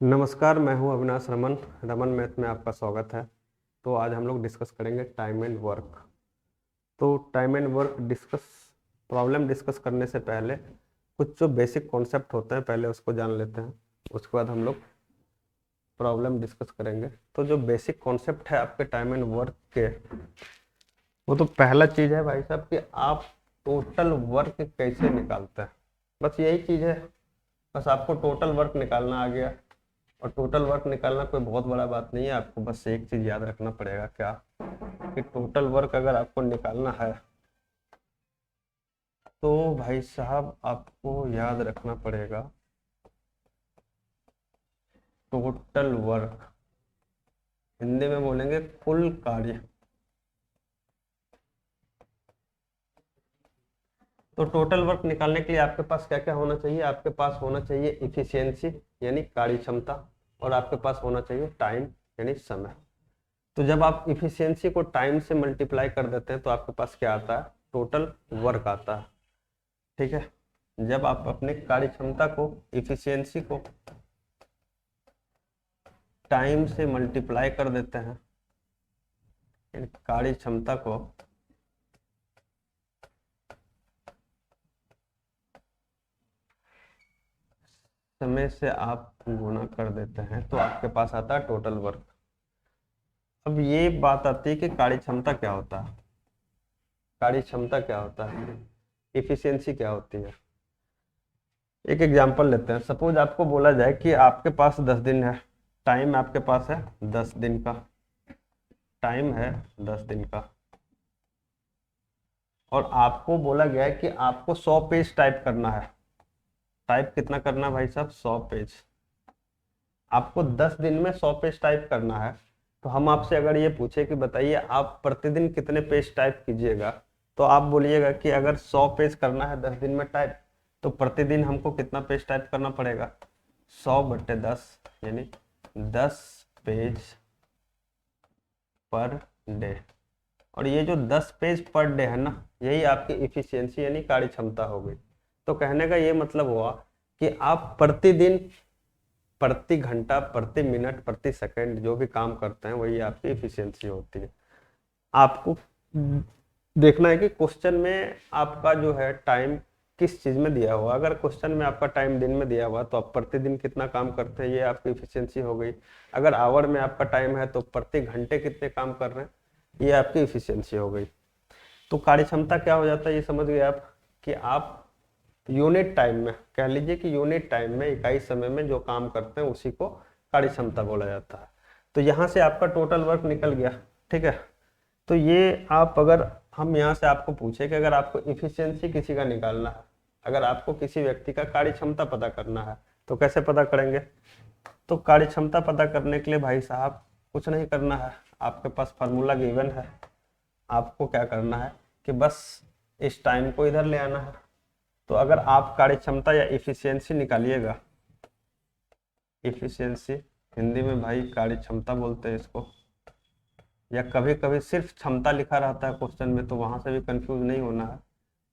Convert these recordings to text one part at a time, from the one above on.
नमस्कार, मैं हूं अविनाश रमन। रमन मैथ में आपका स्वागत है। तो आज हम लोग डिस्कस करेंगे टाइम एंड वर्क। तो time and work problem discuss करने से पहले कुछ जो बेसिक कॉन्सेप्ट होते हैं पहले उसको जान लेते हैं। उसके बाद हम लोग प्रॉब्लम डिस्कस करेंगे। तो जो बेसिक कॉन्सेप्ट है आपके टाइम एंड वर्क के, वो तो पहला चीज़ है भाई साहब कि आप टोटल वर्क कैसे निकालते हैं। बस यही चीज़ है। बस आपको टोटल वर्क निकालना आ गया। और टोटल वर्क निकालना कोई बहुत बड़ा बात नहीं है। आपको बस एक चीज़ याद रखना पड़ेगा, क्या कि टोटल वर्क अगर आपको निकालना है तो भाई साहब आपको याद रखना पड़ेगा टोटल वर्क, हिंदी में बोलेंगे कुल कार्य। तो टोटल वर्क निकालने के लिए आपके पास क्या क्या होना चाहिए? आपके पास होना चाहिए इफिशियंसी यानी कार्य क्षमता, और आपके पास होना चाहिए टाइम यानी समय। तो जब आप इफिशियंसी को टाइम से मल्टीप्लाई कर देते हैं तो आपके पास क्या आता है? टोटल वर्क आता है। ठीक है। जब आप अपने कार्य क्षमता को, इफिशियंसी को टाइम से मल्टीप्लाई कर देते हैं, यानी कार्य क्षमता को समय से आप गुणा कर देते हैं तो आपके पास आता है टोटल वर्क। अब ये बात आती है कि कार्य क्षमता क्या होता है, कार्य क्षमता क्या होता है, इफिशियंसी क्या होती है। एक एग्जांपल लेते हैं। सपोज आपको बोला जाए कि आपके पास 10 दिन है, टाइम आपके पास है 10 दिन का, टाइम है 10 दिन का, और आपको बोला गया है कि आपको 100 पेज टाइप करना है। टाइप कितना करना है भाई साहब? 100 पेज। आपको 10 दिन में 100 पेज टाइप करना है। तो हम आपसे अगर ये पूछे कि बताइए आप प्रतिदिन कितने पेज टाइप कीजिएगा, तो आप बोलिएगा कि अगर 100 पेज करना है 10 दिन में टाइप, तो प्रतिदिन हमको कितना पेज टाइप करना पड़ेगा? 100/10 यानी 10 पेज पर डे। और ये जो 10 पेज पर डे है ना, यही आपकी इफिशियंसी यानी कार्य क्षमता हो गई। तो कहने का ये मतलब हुआ कि आप प्रतिदिन, प्रति घंटा, प्रति मिनट, प्रति सेकंड जो भी काम करते हैं वही आपकी इफिशियंसी होती है। आपको देखना है कि क्वेश्चन में आपका जो है टाइम किस चीज में दिया हुआ। अगर क्वेश्चन में आपका टाइम दिन में दिया हुआ तो आप प्रतिदिन कितना काम करते हैं, ये आपकी इफिशियंसी हो गई। अगर आवर में आपका टाइम है तो प्रति घंटे कितने काम कर रहे हैं, ये आपकी इफिशियंसी हो गई। तो कार्य क्षमता क्या हो जाता है, ये समझ गए आप कि आप यूनिट टाइम में, कह लीजिए कि यूनिट टाइम में, इकाई समय में जो काम करते हैं उसी को कार्य क्षमता बोला जाता है। तो यहाँ से आपका टोटल वर्क निकल गया। ठीक है। तो ये आप, अगर हम यहाँ से आपको पूछे कि अगर आपको इफिशियंसी किसी का निकालना है, अगर आपको किसी व्यक्ति का कार्य क्षमता पता करना है, तो कैसे पता करेंगे? तो कार्य क्षमता पता करने के लिए भाई साहब कुछ नहीं करना है, आपके पास फार्मूला गिवन है। आपको क्या करना है कि बस इस टाइम को इधर ले आना है। तो अगर आप कार्य क्षमता या इफिशियंसी निकालिएगा, इफिशियंसी हिंदी में भाई कार्य क्षमता बोलते हैं इसको, या कभी कभी सिर्फ क्षमता लिखा रहता है क्वेश्चन में, तो वहां से भी कंफ्यूज नहीं होना है।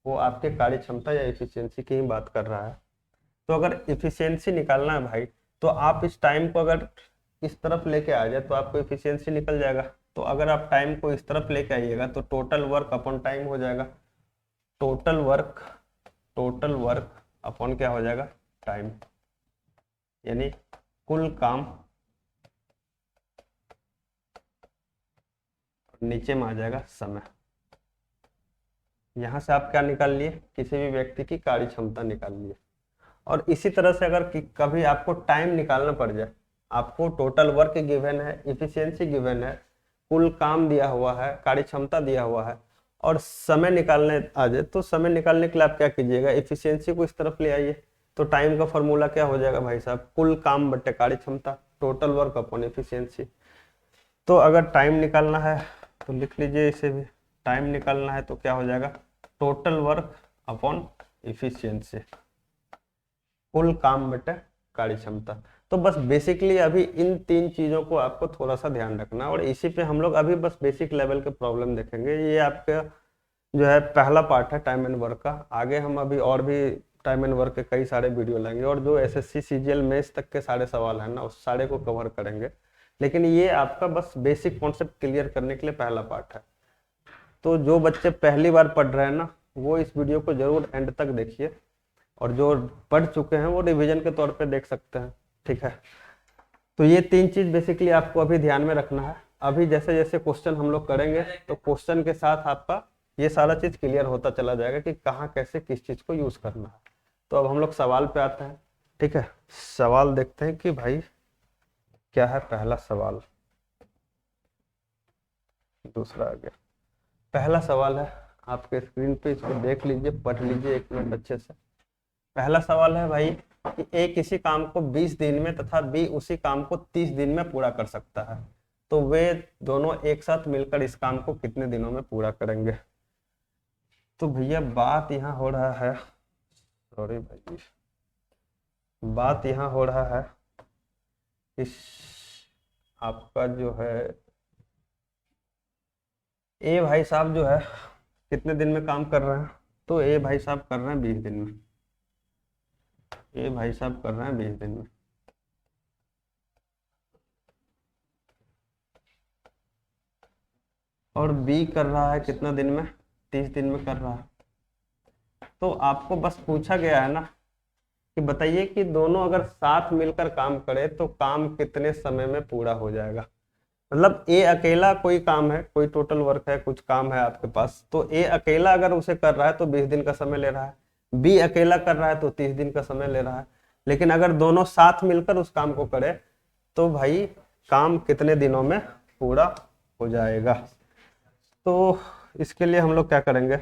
वो आपके कार्य क्षमता या इफिशियंसी की ही बात कर रहा है। तो अगर इफिशियंसी निकालना है भाई, तो आप इस टाइम को अगर इस तरफ लेके आ जाए तो आपको इफिशियंसी निकल जाएगा। तो अगर आप टाइम को इस तरफ लेके आइएगा तो टोटल वर्क अपॉन टाइम हो जाएगा। Total work, total work upon क्या हो जाएगा? टाइम, यानी कुल काम, नीचे में आ जाएगा समय। यहां से आप क्या निकाल लिए? किसी भी व्यक्ति की कार्य क्षमता निकाल लिए। और इसी तरह से अगर कभी आपको टाइम निकालना पड़ जाए, आपको टोटल वर्क गिवन है, इफिशियंसी गिवन है, कुल काम दिया हुआ है, कार्य क्षमता दिया हुआ है, और समय निकालने आ जाए, तो समय निकालने के लिए आप क्या कीजिएगा? इफिशियंसी को इस तरफ ले आइए। तो टाइम का फॉर्मूला क्या हो जाएगा भाई साहब? कुल काम बटे कार्य क्षमता, टोटल वर्क अपॉन इफिशियंसी। तो अगर टाइम निकालना है तो लिख लीजिए इसे भी। टाइम निकालना है तो क्या हो जाएगा? टोटल वर्क अपॉन इफिशियंसी, कुल काम बटे कार्य क्षमता। तो बस बेसिकली अभी इन तीन चीजों को आपको थोड़ा सा ध्यान रखना है, और इसी पे हम लोग अभी बस बेसिक लेवल के प्रॉब्लम देखेंगे। ये आपका जो है पहला पार्ट है टाइम एंड वर्क का। आगे हम अभी और भी टाइम एंड वर्क के कई सारे वीडियो लेंगे और जो एसएससी सीजीएल मेंस तक के सारे सवाल हैं ना उस सारे को कवर करेंगे। लेकिन ये आपका बस बेसिक कॉन्सेप्ट क्लियर करने के लिए पहला पार्ट है। तो जो बच्चे पहली बार पढ़ रहे हैं ना वो इस वीडियो को जरूर एंड तक देखिए, और जो पढ़ चुके हैं वो रिवीजन के तौर पे देख सकते हैं, ठीक है। तो ये 3 चीज बेसिकली आपको अभी ध्यान में रखना है। अभी जैसे जैसे क्वेश्चन हम लोग करेंगे तो क्वेश्चन के साथ आपका ये सारा चीज क्लियर होता चला जाएगा कि कहाँ कैसे किस चीज को यूज करना है। तो अब हम लोग सवाल पे आते हैं, ठीक है। सवाल देखते हैं कि भाई क्या है। पहला सवाल, दूसरा आ गया। पहला सवाल है आपके स्क्रीन पे, इसको देख लीजिए, पढ़ लीजिए 1 मिनट अच्छे से। पहला सवाल है भाई कि ए किसी काम को 20 दिन में तथा बी उसी काम को 30 दिन में पूरा कर सकता है, तो वे दोनों एक साथ मिलकर इस काम को कितने दिनों में पूरा करेंगे। तो भैया बात यहाँ हो रहा है, सॉरी भाई, बात यहाँ हो रहा है इस आपका जो है ए भाई साहब जो है कितने दिन में काम कर रहे हैं। तो ए भाई साहब कर रहे हैं 20 दिन में। ए भाई साहब कर रहे हैं 20 दिन में। और बी कर रहा है कितना दिन में, 30 दिन में कर रहा है। तो आपको बस पूछा गया है ना कि बताइए कि दोनों अगर साथ मिलकर काम करे तो काम कितने समय में पूरा हो जाएगा। मतलब ए अकेला कोई काम है, कोई टोटल वर्क है, कुछ काम है आपके पास, तो ए अकेला अगर उसे कर रहा है तो 20 दिन का समय ले रहा है, बी अकेला कर रहा है तो 30 दिन का समय ले रहा है। लेकिन अगर दोनों साथ मिलकर उस काम को करे तो भाई काम कितने दिनों में पूरा हो जाएगा। तो इसके लिए हम लोग क्या करेंगे,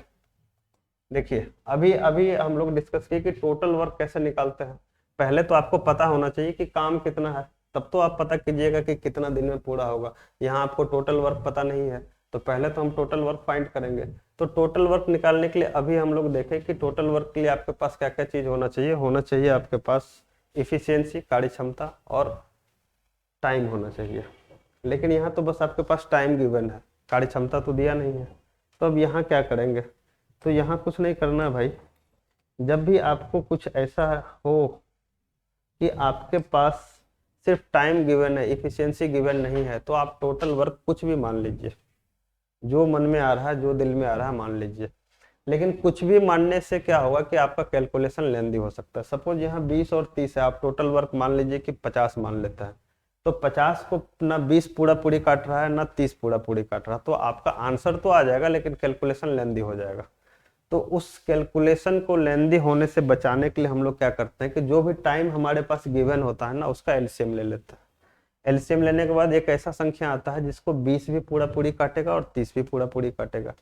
देखिए अभी अभी हम लोग डिस्कस किए कि टोटल वर्क कैसे निकालते हैं। पहले तो आपको पता होना चाहिए कि काम कितना है, तब तो आप पता कीजिएगा कि कितना दिन में पूरा होगा। यहाँ आपको टोटल वर्क पता नहीं है तो पहले तो हम टोटल वर्क फाइंड करेंगे। तो टोटल वर्क निकालने के लिए अभी हम लोग देखें कि टोटल वर्क के लिए आपके पास क्या क्या चीज होना चाहिए। होना चाहिए आपके पास इफिशियंसी, कार्य क्षमता और टाइम होना चाहिए। लेकिन यहाँ तो बस आपके पास टाइम गिवन है, कार्य क्षमता तो दिया नहीं है। तो अब यहाँ क्या करेंगे, तो यहाँ कुछ नहीं करना है भाई। जब भी आपको कुछ ऐसा हो कि आपके पास सिर्फ टाइम गिवन है, इफिशियंसी गिवन नहीं है, तो आप टोटल वर्क कुछ भी मान लीजिए, जो मन में आ रहा है, जो दिल में आ रहा है मान लीजिए। लेकिन कुछ भी मानने से क्या होगा कि आपका कैलकुलेशन लेंदी हो सकता है। सपोज यहाँ 20 और 30 है, आप टोटल वर्क मान लीजिए कि 50 मान लेते हैं, तो 50 को ना 20 पूरा पूरी काट रहा है ना 30 पूरा पूरी काट रहा है, तो आपका आंसर तो आ जाएगा लेकिन कैलकुलेशन लेंदी हो जाएगा। तो उस कैलकुलेशन को लेंदी होने से बचाने के लिए हम लोग क्या करते हैं कि जो भी टाइम हमारे पास गिवन होता है ना उसका एलसीएम ले लेते हैं। एलसीएम लेने के बाद एक ऐसा संख्या आता है जिसको 20 भी पूरा पूरी काटेगा और 30 भी पूरा पूरी काटेगा।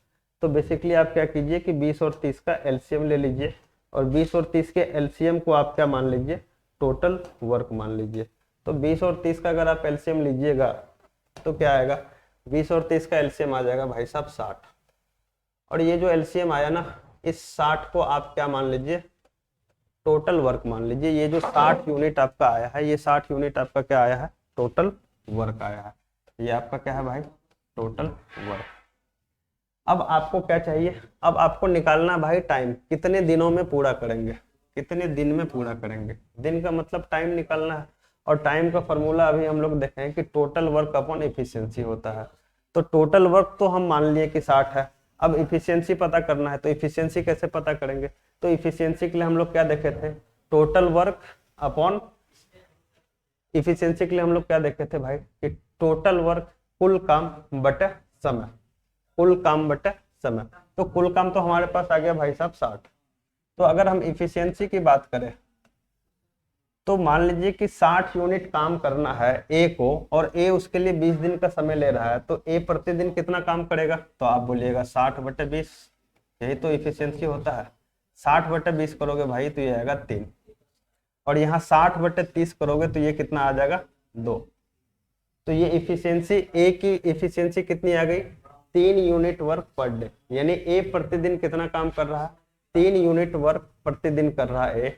तो बेसिकली आप क्या कीजिए कि 20 और 30 का एलसीएम ले लीजिए, और 20 और 30 के एलसीएम को आप क्या मान लीजिए, टोटल वर्क मान लीजिए। तो 20 और 30 का अगर आप एलसीएम लीजिएगा तो क्या आएगा, 20 और 30 का एलसीएम आ जाएगा भाई साहब 60। और ये जो एलसीएम आया ना, इस 60 को आप क्या मान लीजिए, टोटल वर्क मान लीजिए। ये जो 60 यूनिट आपका आया है, ये 60 यूनिट आपका क्या आया है, टोटल वर्क आया है। ये आपका क्या है भाई, टोटल वर्क। अब आपको क्या चाहिए, अब आपको निकालना भाई टाइम, कितने दिनों में पूरा करेंगे, कितने दिन में पूरा करेंगे। दिन का मतलब टाइम निकालना है, और टाइम का फॉर्मूला अभी हम लोग देखें कि टोटल वर्क अपॉन एफिशिएंसी होता है। तो टोटल वर्क तो हम मान लिए कि 60 है, अब इफिशियंसी पता करना है। तो इफिशियंसी कैसे पता करेंगे, तो इफिशियंसी के लिए हम लोग क्या देखे थे, टोटल वर्क अपॉन इफिशियंसी के लिए हम लोग क्या देखे थे भाई कि टोटल वर्क कुल काम बटे समय, कुल काम बटे समय। तो कुल काम तो हमारे पास आ गया भाई साहब 60। तो अगर हम इफिशियंसी की बात करें तो मान लीजिए कि 60 यूनिट काम करना है ए को, और ए उसके लिए 20 दिन का समय ले रहा है, तो ए प्रतिदिन कितना काम करेगा, तो आप बोलिएगा 60/20, यही तो इफिशियंसी होता है। 60/20 करोगे भाई तो ये आएगा 3, और यहाँ 60/30 करोगे तो ये कितना आ जाएगा 2। तो ये इफिशियंसी, ए की इफिशियंसी कितनी आ गई, 3 यूनिट वर्क पर डे। यानी ए प्रतिदिन कितना काम कर रहा है, 3 यूनिट वर्क प्रतिदिन कर रहा है ए,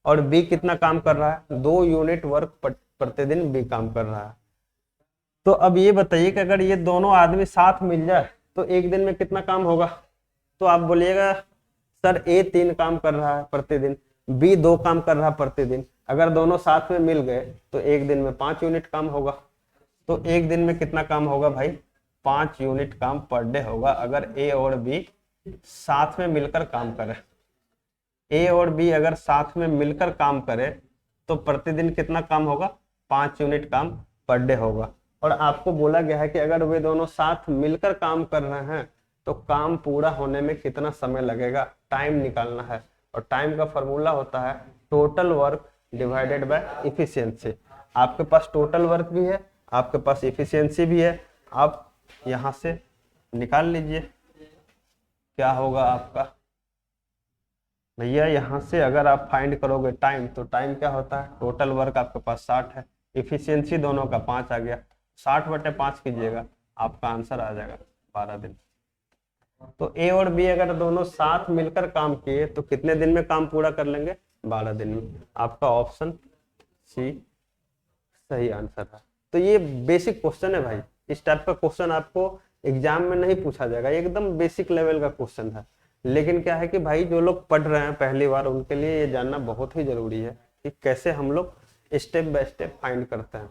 और बी कितना काम कर रहा है, 2 यूनिट वर्क प्रतिदिन बी काम कर रहा है। तो अब ये बताइए कि अगर ये दोनों आदमी साथ मिल जाए तो एक दिन में कितना काम होगा। तो आप बोलिएगा सर ए 3 काम कर रहा है प्रतिदिन, बी 2 काम कर रहा प्रतिदिन, अगर दोनों साथ में मिल गए तो एक दिन में 5 यूनिट काम होगा। तो एक दिन में कितना काम होगा भाई, 5 यूनिट काम पर डे होगा अगर ए और बी साथ में मिलकर काम करें। ए और बी अगर साथ में मिलकर काम करे तो प्रतिदिन कितना काम होगा, 5 यूनिट काम पर डे होगा। और आपको बोला गया है कि अगर वे दोनों साथ मिलकर काम कर रहे हैं तो काम पूरा होने में कितना समय लगेगा, टाइम निकालना है। और टाइम का फॉर्मूला होता है total work divided by efficiency. आपके पास टोटल वर्क भी है, आपके पास इफिशियंसी भी है, आप यहां से निकाल लीजिए क्या होगा आपका भैया। यहां से अगर आप फाइंड करोगे टाइम, तो टाइम क्या होता है, टोटल वर्क आपके पास 60 है, इफिशियंसी दोनों का 5 आ गया, 60/5 कीजिएगा, आपका आंसर आ जाएगा 12 दिन। तो ए और बी अगर दोनों साथ मिलकर काम किए तो कितने दिन में काम पूरा कर लेंगे, 12 दिन में। आपका ऑप्शन सी सही आंसर है। तो ये बेसिक क्वेश्चन है भाई, इस टाइप का क्वेश्चन आपको एग्जाम में नहीं पूछा जाएगा, एकदम बेसिक लेवल का क्वेश्चन है। लेकिन क्या है कि भाई जो लोग पढ़ रहे हैं पहली बार, उनके लिए ये जानना बहुत ही जरूरी है कि कैसे हम लोग स्टेप बाय स्टेप फाइंड करते हैं।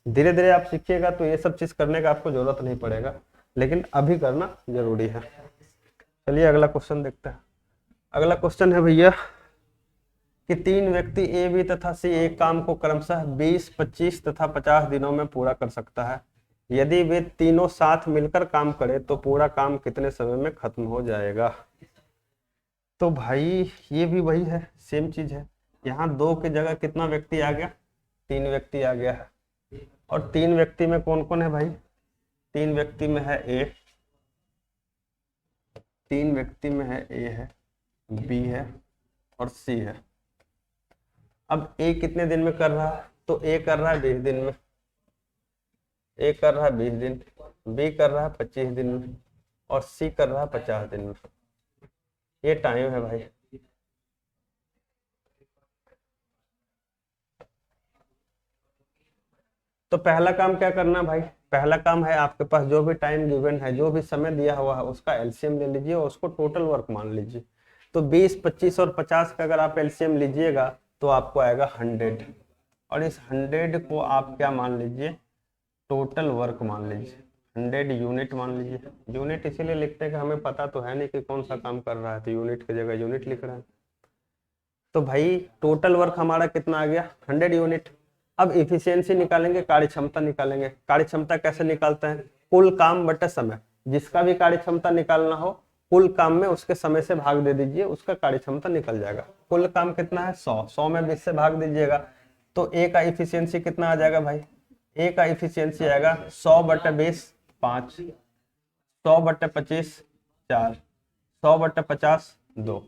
धीरे धीरे आप सीखिएगा तो ये सब चीज करने का आपको जरूरत नहीं पड़ेगा, लेकिन अभी करना जरूरी है। चलिए अगला क्वेश्चन देखते हैं। अगला क्वेश्चन है भैया कि 3 व्यक्ति ए बी तथा सी एक काम को क्रमशः 20, 25 तथा 50 दिनों में पूरा कर सकता है। यदि वे तीनों साथ मिलकर काम करें तो पूरा काम कितने समय में खत्म हो जाएगा। तो भाई ये भी वही है, सेम चीज है। यहाँ 2 की जगह कितना व्यक्ति आ गया, 3 व्यक्ति आ गया है। और 3 व्यक्ति में कौन कौन है भाई, 3 व्यक्ति में है ए, 3 व्यक्ति में है ए है, बी है और सी है। अब ए कितने दिन में कर रहा है, तो ए कर रहा है 20 दिन में, ए कर रहा है 20 दिन, बी कर रहा है 25 दिन में और सी कर रहा है 50 दिन में। ये टाइम है भाई। तो पहला काम क्या करना भाई, पहला काम है आपके पास जो भी टाइम गिवन है, जो भी समय दिया हुआ है, उसका एलसीएम ले लीजिए और उसको टोटल वर्क मान लीजिए। तो 20, 25 और 50 का अगर आप एलसीएम लीजिएगा तो आपको आएगा 100, और इस 100 को आप क्या मान लीजिए, टोटल वर्क मान लीजिए, 100 यूनिट मान लीजिए। यूनिट इसीलिए लिखते हैं कि हमें पता तो है नहीं कि कौन सा काम कर रहा है, तो यूनिट की जगह यूनिट लिख रहे हैं। तो भाई टोटल वर्क हमारा कितना आ गया, 100 यूनिट। अब इफिशियंसी निकालेंगे, कार्य क्षमता निकालेंगे। कार्य क्षमता कैसे निकालते हैं, कुल काम बटे समय। जिसका भी कार्य क्षमता निकालना हो, कुल काम में उसके समय से भाग दे दीजिए, उसका कार्य क्षमता निकल जाएगा। कुल काम कितना है 100, 100 में 20 से भाग दीजिएगा तो ए का इफिशियंसी कितना आ जाएगा भाई, ए का इफिशियंसी आएगा 100/20 5, 100/25 4, 100/50 2।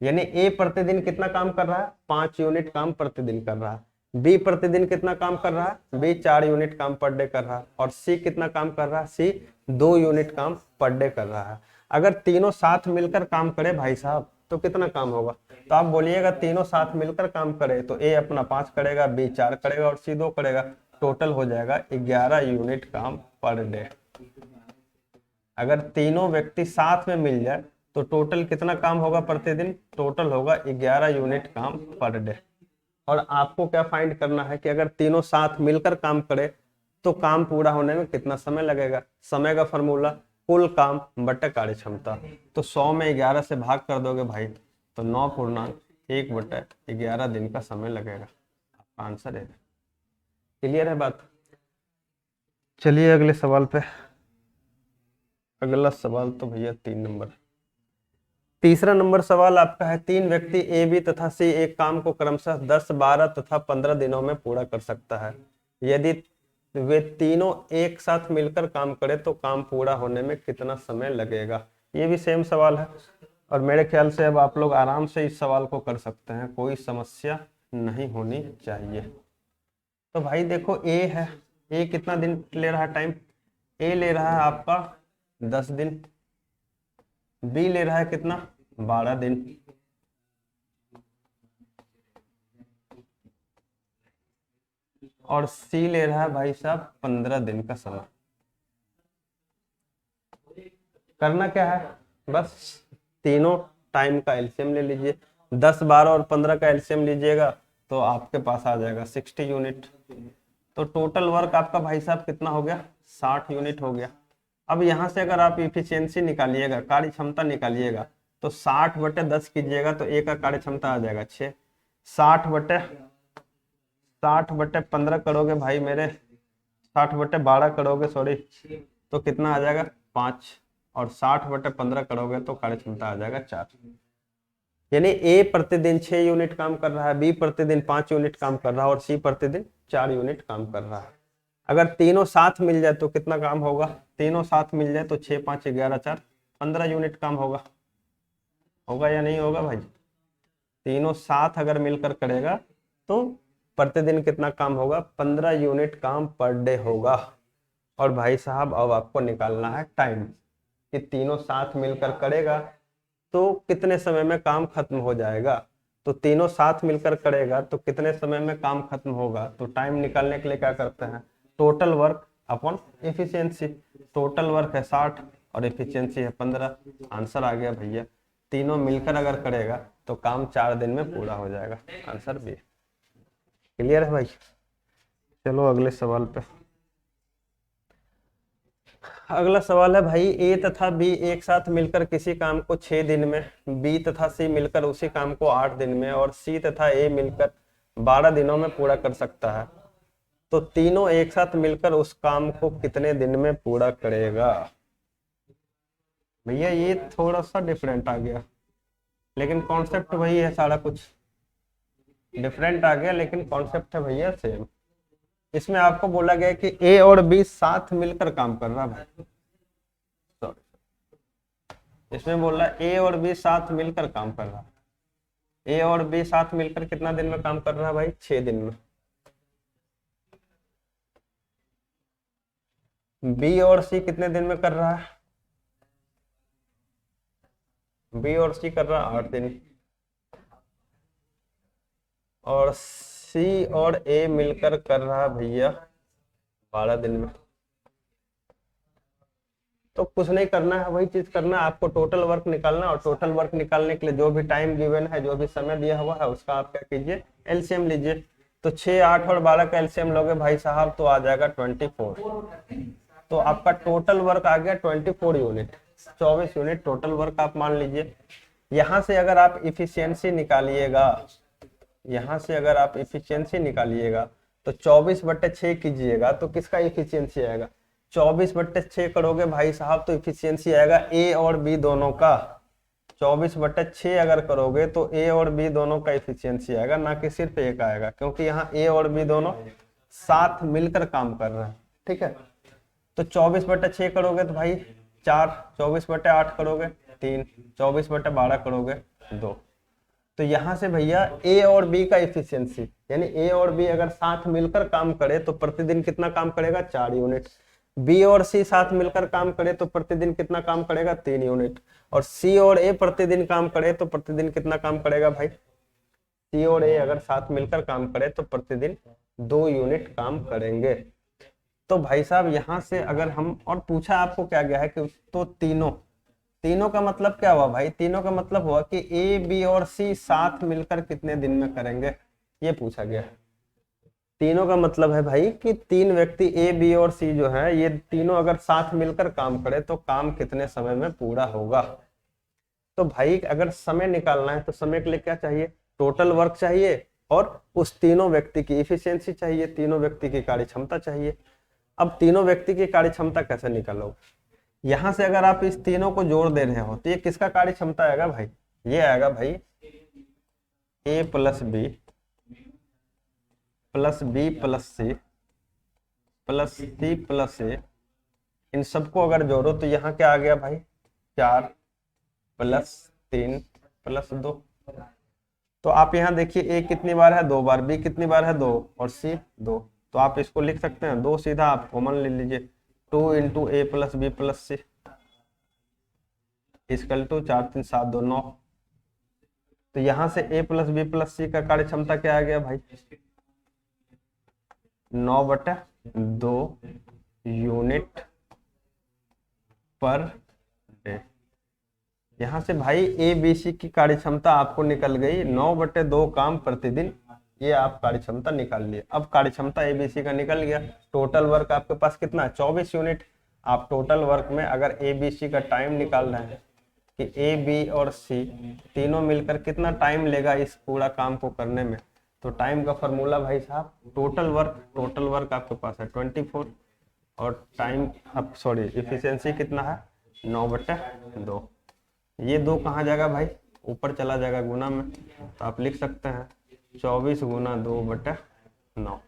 यानी ए प्रतिदिन कितना काम कर रहा है, 5 यूनिट काम प्रतिदिन कर रहा है। बी प्रतिदिन कितना काम कर रहा है, बी 4 यूनिट काम पर डे कर रहा है। और सी कितना काम कर रहा है, सी 2 यूनिट काम पर डे कर रहा है। अगर तीनों साथ मिलकर काम करे भाई साहब तो कितना काम होगा, तो आप बोलिएगा तीनों साथ मिलकर काम करे तो ए अपना 5 करेगा, बी 4 करेगा और सी 2 करेगा, टोटल हो जाएगा 11 यूनिट काम पर डे। अगर तीनों व्यक्ति साथ में मिल जाए तो टोटल कितना काम होगा प्रतिदिन, टोटल होगा 11 यूनिट काम पर डे। और आपको क्या फाइंड करना है कि अगर तीनों साथ मिलकर काम करे तो काम पूरा होने में कितना समय लगेगा। समय का फॉर्मूला कुल काम बटे कार्य क्षमता। तो 100 में 11 से भाग कर दोगे भाई तो 9.1/11 दिन का समय लगेगा। आपका आंसर है। क्लियर है बात। चलिए अगले सवाल पे। अगला सवाल तो भैया 3 नंबर। तीसरा नंबर सवाल आपका है, 3 व्यक्ति ए बी तथा सी एक काम को क्रमशः 10, 12 तथा 15 दिनों में पूरा कर सकता है। यदि वे तीनों एक साथ मिलकर काम करें तो काम पूरा होने में कितना समय लगेगा। ये भी सेम सवाल है और मेरे ख्याल से अब आप लोग आराम से इस सवाल को कर सकते हैं, कोई समस्या नहीं होनी चाहिए। तो भाई देखो ए है, ए कितना दिन ले रहा है टाइम, ए ले रहा है आपका 10 दिन, बी ले रहा है कितना 12 दिन, और सी ले रहा है भाई साहब 15 दिन का समय। करना क्या है, बस तीनों टाइम का एलसीएम ले लीजिए। 10, 12 और 15 का एलसीएम लीजिएगा तो आपके पास आ जाएगा 60 यूनिट। तो टोटल वर्क आपका भाई साहब कितना हो गया, 60 यूनिट हो गया। अब यहाँ से अगर आप इफिशियंसी निकालिएगा, कार्य क्षमता निकालिएगा, तो 60/10 कीजिएगा तो ए का कार्य क्षमता आ जाएगा 6। 60/15 करोगे भाई मेरे, 60/12 करोगे सॉरी, तो कितना आ जाएगा 5। और 60/15 करोगे तो कार्य क्षमता आ जाएगा 4। यानी ए प्रतिदिन 6 यूनिट काम कर रहा है, बी प्रतिदिन 5 यूनिट काम कर रहा है और सी प्रतिदिन 4 यूनिट काम कर रहा है। अगर तीनों साथ मिल जाए तो कितना काम होगा, तीनों साथ मिल जाए तो 6, 5, 11, 4, 15 यूनिट काम होगा। होगा या नहीं होगा भाई? तीनों साथ अगर मिलकर करेगा तो प्रतिदिन कितना काम होगा, 15 यूनिट काम पर डे होगा। और भाई साहब अब आपको निकालना है टाइम, कि तीनों साथ मिलकर करेगा तो कितने समय में काम खत्म हो जाएगा। तो तीनों साथ मिलकर करेगा तो कितने समय में काम खत्म होगा। तो टाइम निकालने के लिए क्या करते हैं, total work upon efficiency. Total work है 60 और एफिशिएंसी है 15। आंसर आ गया भैया। तीनों मिलकर अगर करेगा तो काम 4 दिन में पूरा हो जाएगा। Answer B. क्लियर है भाई? चलो अगले सवाल पे। अगला सवाल है भाई, ए तथा बी एक साथ मिलकर किसी काम को 6 दिन में, बी तथा सी मिलकर उसी काम को 8 दिन में और सी तथा ए मिलकर 12 दिनों में पूरा कर सकता है, तो तीनों एक साथ मिलकर उस काम को कितने दिन में पूरा करेगा। भैया ये थोड़ा सा डिफरेंट आ गया, लेकिन कॉन्सेप्ट वही है, सारा कुछ डिफरेंट आ गया लेकिन कॉन्सेप्ट है भैया सेम। इसमें आपको बोला गया कि ए और बी साथ मिलकर काम कर रहा है। सॉरी, इसमें बोल रहा है ए और बी साथ मिलकर काम कर रहा है। ए और बी साथ मिलकर कितना दिन में काम कर रहा है भाई, 6 दिन में। बी और सी कितने दिन में कर रहा है, बी और सी कर रहा है 8 दिन। और सी और ए मिलकर कर रहा है भैया 12 दिन में। तो कुछ नहीं करना है, वही चीज करना है आपको, टोटल वर्क निकालना। और टोटल वर्क निकालने के लिए जो भी टाइम गिवन है, जो भी समय दिया हुआ है, उसका आप क्या कीजिए, एलसीएम लीजिए। तो 6, 8 और 12 का एलसीएम लोगे भाई साहब तो आ जाएगा 24। तो आपका टोटल वर्क आ गया 24 यूनिट, 24 यूनिट टोटल वर्क आप मान लीजिए। यहां से अगर आप इफिशियंसी निकालिएगा, यहां से अगर आप इफिशियंसी निकालिएगा तो 24/6 कीजिएगा तो किसका इफिशियंसी आएगा, 24/6 करोगे भाई साहब तो इफिशियंसी आएगा ए और बी दोनों का। 24/6 अगर करोगे तो ए और बी दोनों का इफिशियंसी आएगा, ना कि सिर्फ ए का आएगा, क्योंकि यहाँ ए और बी दोनों साथ मिलकर काम कर रहे हैं। ठीक है, तो 24/6 करोगे तो भाई 4, 24/8 करोगे 3, 24/12 करोगे 2। तो यहां से भैया ए और बी का इफिशियंसी, यानी ए और बी अगर साथ मिलकर काम करे तो प्रतिदिन कितना काम करेगा, 4 यूनिट। बी और सी साथ मिलकर काम करे तो प्रतिदिन कितना काम करेगा, 3 यूनिट। और सी और ए प्रतिदिन काम करे तो प्रतिदिन कितना काम करेगा भाई, सी और ए अगर साथ मिलकर काम करे तो प्रतिदिन 2 यूनिट काम करेंगे। तो भाई साहब यहां से अगर हम, और पूछा आपको क्या गया है कि तो तीनों, तीनों का मतलब क्या हुआ भाई, तीनों का मतलब हुआ कि ए बी और सी साथ मिलकर कितने दिन में करेंगे, ये पूछा गया है। तीनों का मतलब है भाई कि 3 व्यक्ति ए बी और सी जो है, ये तीनों अगर साथ मिलकर काम करे तो काम कितने समय में पूरा होगा। तो भाई अगर समय निकालना है तो समय के लिए क्या चाहिए, टोटल वर्क चाहिए और उस तीनों व्यक्ति की इफिशियंसी चाहिए, तीनों व्यक्ति की कार्य क्षमता चाहिए। अब तीनों व्यक्ति की कार्य क्षमता कैसे निकालोगे, यहां से अगर आप इस तीनों को जोड़ दे रहे हो तो ये किसका कार्य क्षमता आएगा भाई, ये आएगा भाई A plus B plus B plus C plus C plus A. इन सबको अगर जोड़ो तो यहाँ क्या आ गया भाई, 4 प्लस 3 प्लस 2। तो आप यहाँ देखिए ए कितनी बार है, 2 बार, बी कितनी बार है, 2, और सी 2। तो आप इसको लिख सकते हैं 2, सीधा आप कॉमन ले लीजिए, 2 into A plus B plus C equal to 4, 3, 7, 2, 9। तो यहां से A plus B plus C का कार्य क्षमता क्या आ गया भाई, 9/2 यूनिट पर डे। यहाँ से भाई ए बी सी की कार्य क्षमता आपको निकल गई 9/2 काम प्रतिदिन, ये आप कार्य क्षमता निकाल लिए। अब कार्य क्षमता ए बी सी का निकल गया, टोटल वर्क आपके पास कितना है 24 यूनिट। आप टोटल वर्क में अगर ए बी सी का टाइम निकाल रहे हैं कि ए बी और सी तीनों मिलकर कितना टाइम लेगा इस पूरा काम को करने में, तो टाइम का फॉर्मूला भाई साहब टोटल वर्क आपके पास है 24 और टाइम अब सॉरी इफिशियंसी कितना है 9/2। ये 2 कहाँ जाएगा भाई, ऊपर चला जाएगा गुना में, तो आप लिख सकते हैं 24 गुना 2/9।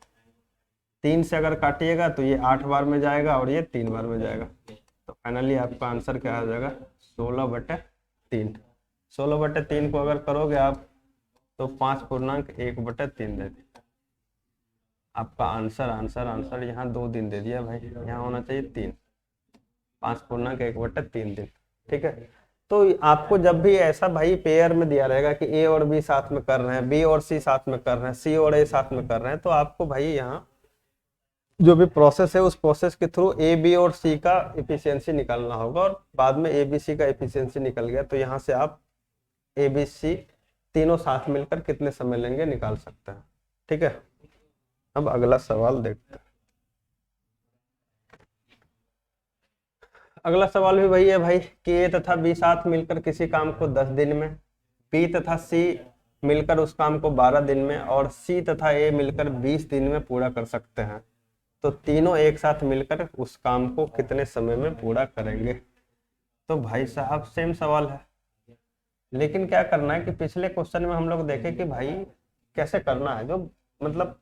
3 से अगर काटिएगा तो ये 8 बार में जाएगा और ये 3 बार में जाएगा, तो फाइनली आपका आंसर क्या आ जाएगा 16/3। 16/3 को अगर करोगे आप तो 5.1/3 दे दी। आपका आंसर यहाँ 2 दिन दे दिया भाई, यहाँ होना चाहिए 3, 5.1/3 दिन। ठीक है, तो आपको जब भी ऐसा भाई पेयर में दिया रहेगा कि ए और बी साथ में कर रहे हैं, बी और सी साथ में कर रहे हैं, सी और ए साथ में कर रहे हैं, तो आपको भाई यहाँ जो भी प्रोसेस है उस प्रोसेस के थ्रू ए बी और सी का इफिशियंसी निकालना होगा, और बाद में ए बी सी का इफिशियंसी निकल गया तो यहाँ से आप ए बी सी तीनों साथ मिलकर कितने समय लेंगे निकाल सकते हैं। ठीक है, अब अगला सवाल देखते हैं। अगला सवाल भी वही है भाई कि ए तथा बी साथ मिलकर किसी काम को 10 दिन में, बी तथा सी मिलकर उस काम को 12 दिन में और सी तथा ए मिलकर 20 दिन में पूरा कर सकते हैं, तो तीनों एक साथ मिलकर उस काम को कितने समय में पूरा करेंगे। तो भाई साहब सेम सवाल है, लेकिन क्या करना है कि पिछले क्वेश्चन में हम लोग देखे कि भाई कैसे करना है, जो मतलब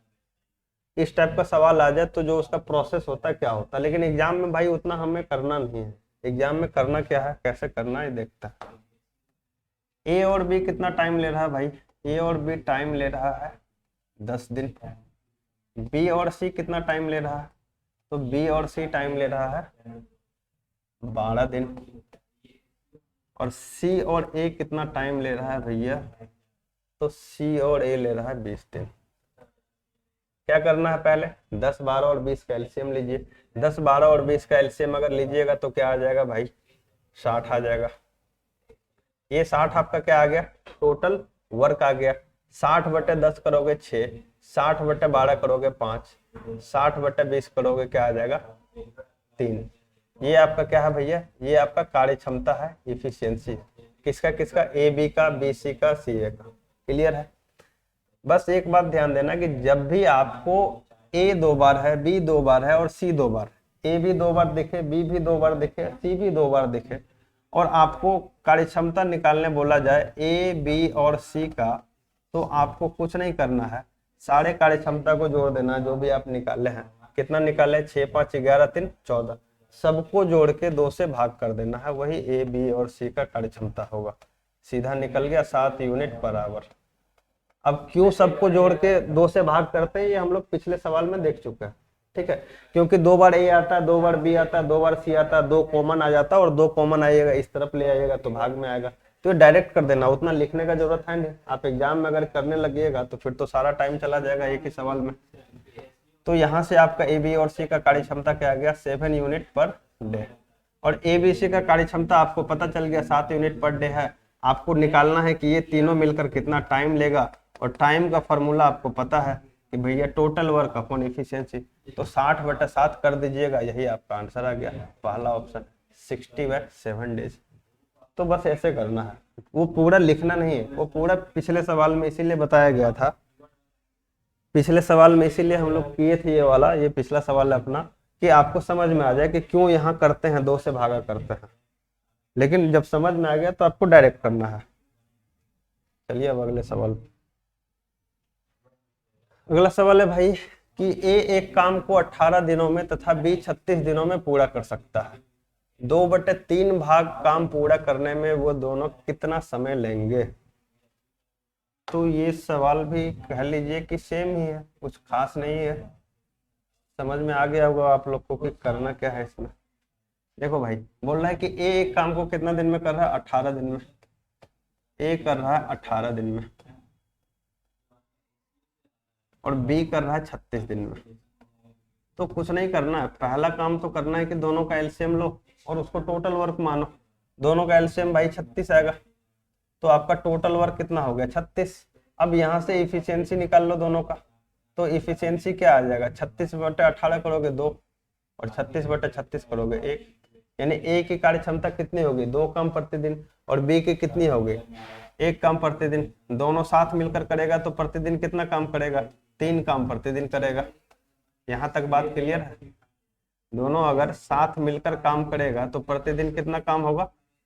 इस टाइप का सवाल आ जाए तो जो उसका प्रोसेस होता है क्या होता है, लेकिन एग्जाम में भाई उतना हमें करना नहीं है। एग्जाम में करना क्या है, कैसे करना है देखता है। ए और बी कितना टाइम ले रहा है भाई, ए और बी टाइम ले रहा है 10 दिन। बी और सी कितना टाइम ले रहा है, तो बी और सी टाइम ले रहा है 12 दिन। और सी और ए कितना टाइम ले रहा है भैया, तो सी और ए ले रहा है 20 दिन। क्या करना है, पहले 10, 12 और 20 का एलसीएम लीजिए। 10, 12 और 20 का एलसीएम अगर लीजिएगा तो क्या आ जाएगा भाई 60 आ जाएगा। ये 60 आपका क्या आ गया, टोटल वर्क आ गया। 60/10 करोगे 6, 60/12 करोगे 5, 60/20 करोगे क्या आ जाएगा 3। ये आपका क्या है भैया, ये आपका कार्य क्षमता है, इफिशियंसी किसका किसका, ए बी का, बी सी का, सी ए का। क्लियर है। बस एक बात ध्यान देना कि जब भी आपको ए 2 बार है, बी 2 बार है और सी 2 बार, ए भी 2 बार दिखे, बी भी 2 बार दिखे, सी भी 2 बार दिखे, और आपको कार्य क्षमता निकालने बोला जाए ए बी और सी का, तो आपको कुछ नहीं करना है, सारे कार्य क्षमता को जोड़ देना जो भी आप निकाले हैं। कितना निकाले, 6, 5, 11, 3, 14, सबको जोड़ के 2 से भाग कर देना है, वही ए बी और सी का कार्य क्षमता होगा। सीधा निकल गया 7 यूनिट पर आवर। अब क्यों सबको जोड़ के 2 से भाग करते हैं, ये हम लोग पिछले सवाल में देख चुके हैं। ठीक है, क्योंकि 2 बार ए आता है, 2 बार बी आता है, 2 बार सी आता है, 2 कॉमन आ जाता है और 2 कॉमन आइएगा इस तरफ ले आइएगा तो भाग में आएगा, तो ये डायरेक्ट कर देना, उतना लिखने का जरूरत है नहीं। आप एग्जाम में अगर करने लगिएगा तो फिर तो सारा टाइम चला जाएगा एक ही सवाल में। तो यहाँ से आपका ए बी और सी का कार्य क्षमता क्या आ गया 7 यूनिट पर डे, और ए बी सी का कार्य क्षमता आपको पता चल गया 7 यूनिट पर डे है। आपको निकालना है कि ये तीनों मिलकर कितना टाइम लेगा, और टाइम का फॉर्मूला आपको पता है कि भैया टोटल वर्क अपॉन एफिशिएंसी, तो 60/7 कर दीजिएगा, यही आपका आंसर आ गया, पहला ऑप्शन 60/7 डेज। तो बस ऐसे करना है, वो पूरा लिखना नहीं है, वो पूरा पिछले सवाल में इसीलिए बताया गया था, पिछले सवाल में इसीलिए हम लोग किए थे ये वाला, ये पिछला सवाल है अपना, कि आपको समझ में आ जाए कि क्यों यहाँ करते हैं 2 से भागा करते हैं, लेकिन जब समझ में आ गया तो आपको डायरेक्ट करना है। चलिए अब अगले सवाल। अगला सवाल है भाई कि ए एक काम को 18 दिनों में तथा बी 36 दिनों में पूरा कर सकता है। 2/3 भाग काम पूरा करने में वो दोनों कितना समय लेंगे। तो ये सवाल भी कह लीजिए कि सेम ही है, कुछ खास नहीं है। समझ में आ गया होगा आप लोग को कि करना क्या है इसमें। देखो भाई बोल रहा है कि ए एक काम को कितना दिन में कर रहा है, 18 दिन में। ए कर रहा है 18 दिन में और बी कर रहा है 36 दिन में। तो कुछ नहीं करना है, पहला काम तो करना है कि दोनों का एलसीएम लो और उसको टोटल वर्क मानो। दोनों का एलसीएम भाई 36 आएगा, तो आपका टोटल वर्क कितना हो गया 36। अब यहाँ से इफिशियंसी निकाल लो दोनों का, तो इफिशियंसी क्या आ जाएगा, 36/18 करोगे 2, और 36/36 करोगे 1, यानी ए की कार्य क्षमता कितनी होगी 2 काम प्रतिदिन, और बी की कितनी होगी 1 काम प्रतिदिन। दोनों साथ मिलकर करेगा तो प्रतिदिन कितना काम करेगा 3 काम प्रतिदिन करेगा। यहाँ तक बात क्लियर है। दोनों अगर साथ मिलकर काम करेगा तो प्रतिदिन कितना काम होगा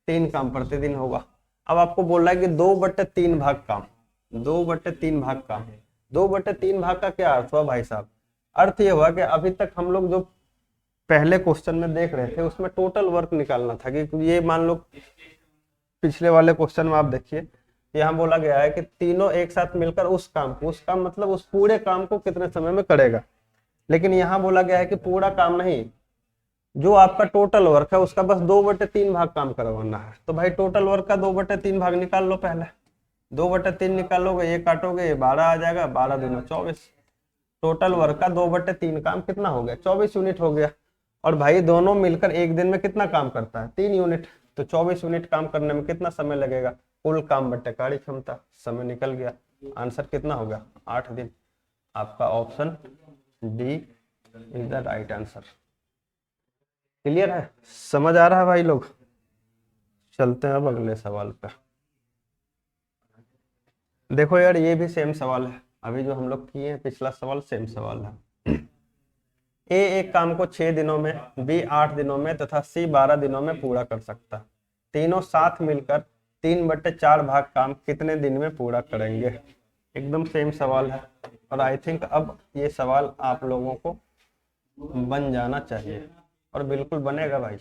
3 काम प्रतिदिन होगा। अब आपको बोल रहा है कि 2/3 भाग काम, 2/3 भाग काम, 2/3 भाग का क्या अर्थ हुआ भाई साहब, अर्थ ये हुआ कि अभी तक हम लोग जो पहले क्वेश्चन में देख रहे थे उसमें टोटल वर्क निकालना था, कि ये मान लो पिछले वाले क्वेश्चन में आप देखिए यहाँ बोला गया है कि तीनों एक साथ मिलकर उस काम मतलब उस पूरे काम को कितने समय में करेगा, लेकिन यहाँ बोला गया है कि पूरा काम नहीं, जो आपका टोटल वर्क है उसका बस 2/3 भाग काम करवाना है। तो भाई टोटल वर्क का 2/3 भाग निकाल लो, पहले 2/3 निकालोगे, ये काटोगे, ये 12 आ जाएगा, 12 दूना 24। टोटल वर्क का 2/3 काम कितना हो गया 24 यूनिट हो गया। और भाई दोनों मिलकर एक दिन में कितना काम करता है 3 यूनिट, तो 24 यूनिट काम करने में कितना समय लगेगा, कुल काम बटे कार्य क्षमता, समय निकल गया। आंसर कितना हो गया 8 दिन। आपका option D is the right answer. Clear है, समझ आ रहा है भाई लोग। चलते हैं अब अगले सवाल पे। देखो यार ये भी सेम सवाल है, अभी जो हम लोग किए हैं पिछला सवाल सेम सवाल है। ए एक काम को 6 दिनों में, बी 8 दिनों में तथा सी 12 दिनों में पूरा कर सकता है। तीनों साथ मिलकर 3/4 भाग काम कितने दिन में पूरा करेंगे। एकदम सेम सवाल है, और आई थिंक अब ये सवाल आप लोगों को बन जाना चाहिए, और बिल्कुल बनेगा भाई।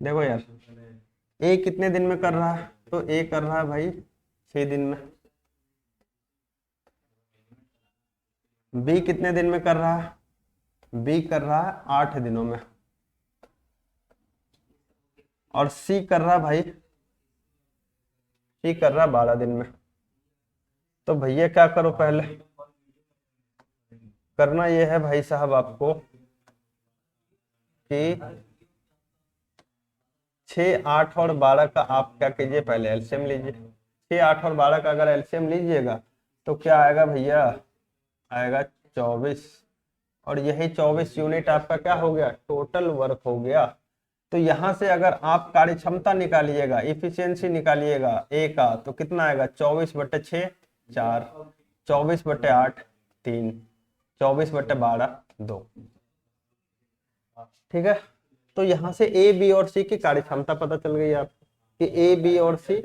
देखो यार ए कितने दिन में कर रहा है, तो ए कर रहा है भाई 6 दिन में। बी कितने दिन में कर रहा है, बी कर रहा है 8 दिनों में। और सी कर रहा है भाई, सी कर रहा है 12 दिन में। तो भैया क्या करो, पहले करना यह है भाई साहब आपको कि 6, 8 और 12 का आप क्या कीजिए, पहले एलसीएम लीजिए। 6, 8 और 12 का अगर एलसीएम लीजिएगा तो क्या आएगा भैया, आएगा 24, और यही 24 यूनिट आपका क्या हो गया टोटल वर्क हो गया। तो यहां से अगर आप कार्य क्षमता निकालिएगा, इफिशियंसी निकालिएगा ए का, तो कितना आएगा 24/6 4, 24/8 3, 24/12 2। ठीक है, तो यहां से ए बी और सी की कार्य क्षमता पता चल गई आपको कि ए बी और सी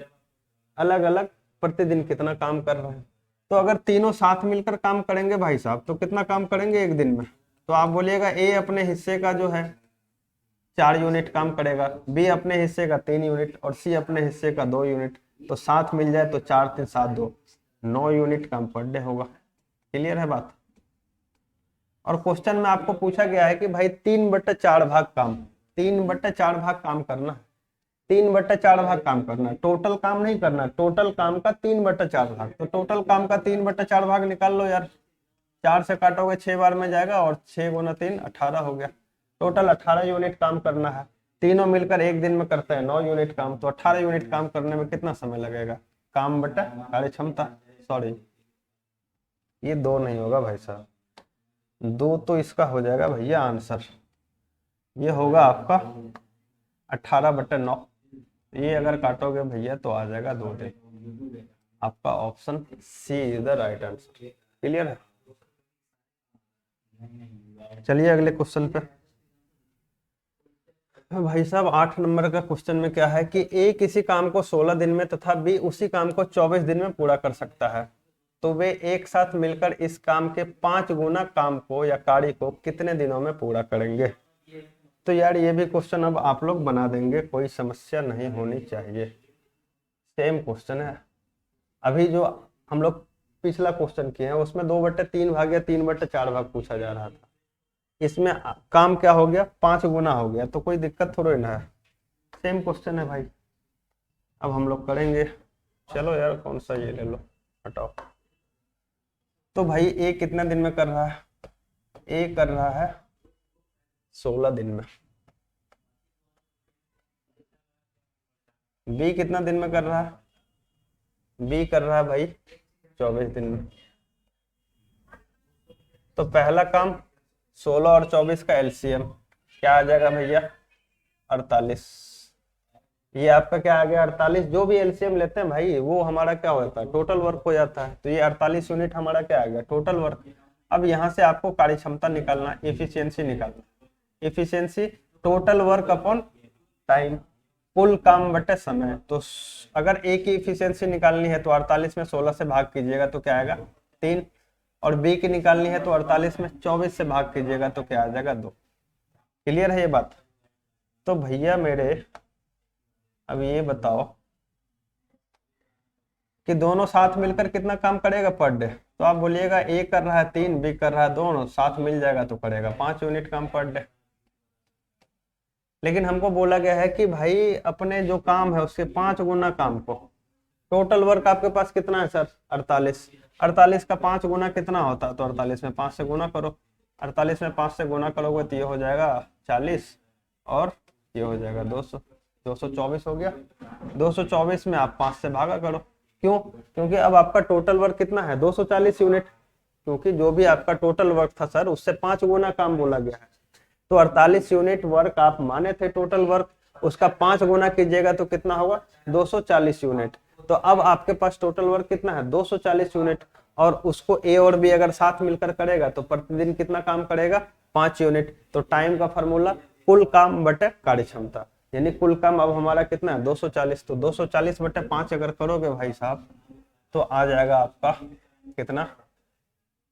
अलग अलग प्रतिदिन कितना काम कर रहे हैं। तो अगर तीनों साथ मिलकर काम करेंगे भाई साहब तो कितना काम करेंगे एक दिन में, तो आप बोलिएगा ए अपने हिस्से का जो है 4 यूनिट काम करेगा, बी अपने हिस्से का 3 यूनिट, और सी अपने हिस्से का 2 यूनिट। तो साथ मिल जाए तो 4 3 7 2 9 यूनिट काम पर डे होगा। क्लियर है बात। और क्वेश्चन में आपको पूछा गया है कि भाई 3/4 भाग काम, 3/4 भाग काम करना है, 3/4 भाग काम करना है, टोटल काम नहीं करना, टोटल काम का 3/4 भाग। तो टोटल काम का 3/4 भाग निकाल लो यार, 4 से काटोगे 6 बार में जाएगा, और 6 गुना 3 18 हो गया। टोटल 18 यूनिट काम करना है, तीनों मिलकर एक दिन में करते हैं 9 यूनिट काम, तो 18 यूनिट काम करने में कितना समय लगेगा, काम बटा कार्य क्षमता। सॉरी ये 2 नहीं होगा भाई साहब, 2 तो इसका हो जाएगा भैया आंसर, ये होगा आपका 18/9। ये अगर काटोगे भैया तो आ जाएगा 2 दिन। आपका option C is the right answer. Clear है, चलिए अगले क्वेश्चन पे। भाई साहब 8 नंबर का क्वेश्चन में क्या है कि ए किसी काम को 16 दिन में तथा बी उसी काम को 24 दिन में पूरा कर सकता है, तो वे एक साथ मिलकर इस काम के 5 गुना काम को या कार्य को कितने दिनों में पूरा करेंगे। तो यार ये भी क्वेश्चन अब आप लोग बना देंगे, कोई समस्या नहीं होनी चाहिए, सेम क्वेश्चन है। अभी जो हम लोग पिछला क्वेश्चन किए हैं उसमें 2/3 भाग या 3/4 भाग पूछा जा रहा था, इसमें काम क्या हो गया 5 गुना हो गया, तो कोई दिक्कत थोड़ी ना है, सेम क्वेश्चन है भाई। अब हम लोग करेंगे, चलो यार कौन सा ये ले लो, हटाओ। तो भाई ए कितने दिन में कर रहा है, ए कर रहा है 16 दिन में। बी कितना दिन में कर रहा है? बी कर रहा है भाई 24 दिन में। तो पहला काम 16 और 24 का एलसीएम क्या आ जाएगा भैया? 48। ये आपका क्या आ गया? 48। जो भी एलसीएम लेते हैं भाई वो हमारा क्या होता है? टोटल वर्क हो जाता है। तो ये 48 यूनिट हमारा क्या आ गया? Total work. अब यहाँ से आपको कार्य क्षमता निकालना, एफिशिएंसी निकालना। Efficiency total work upon time, कुल काम बटे समय। तो अगर ए की एफिशिएंसी निकालनी है तो 48 में 16 से भाग कीजिएगा तो क्या आएगा? 3। और बी की निकालनी है तो 48 में 24 से भाग कीजिएगा तो क्या आ जाएगा? 2। क्लियर है ये बात? तो भैया मेरे अब ये बताओ कि दोनों साथ मिलकर कितना काम करेगा पर डे? तो आप बोलिएगा ए कर रहा है 3, बी कर रहा है 2, साथ मिल जाएगा तो करेगा 5 यूनिट काम पर डे। लेकिन हमको बोला गया है कि भाई अपने जो काम है उसके 5 गुना काम को, टोटल वर्क आपके पास कितना है सर? 48। 48 का 5 गुना कितना होता है? तो 48 में 5 से गुना करो। 48 में 5 से गुना करोगे तो ये हो जाएगा 40 और ये हो जाएगा 200। 224 हो गया। 224 में आप 5 से भागा करो। क्यों? क्योंकि अब आपका टोटल वर्क कितना है? 240 यूनिट। क्योंकि जो भी आपका टोटल वर्क था सर उससे 5 गुना काम बोला गया है। तो 48 यूनिट वर्क आप माने थे टोटल वर्क, उसका 5 गुना कीजिएगा तो कितना होगा? 240 यूनिट। तो अब आपके पास टोटल वर्क कितना है? 240 यूनिट। और उसको ए और बी अगर साथ मिलकर करेगा तो प्रतिदिन कितना काम करेगा? 5 यूनिट। तो टाइम का फॉर्मूला कुल काम बटे कार्य क्षमता, यानी कुल काम अब हमारा कितना है? 240। तो 240 बटे 5 अगर करोगे भाई साहब तो आ जाएगा आपका कितना?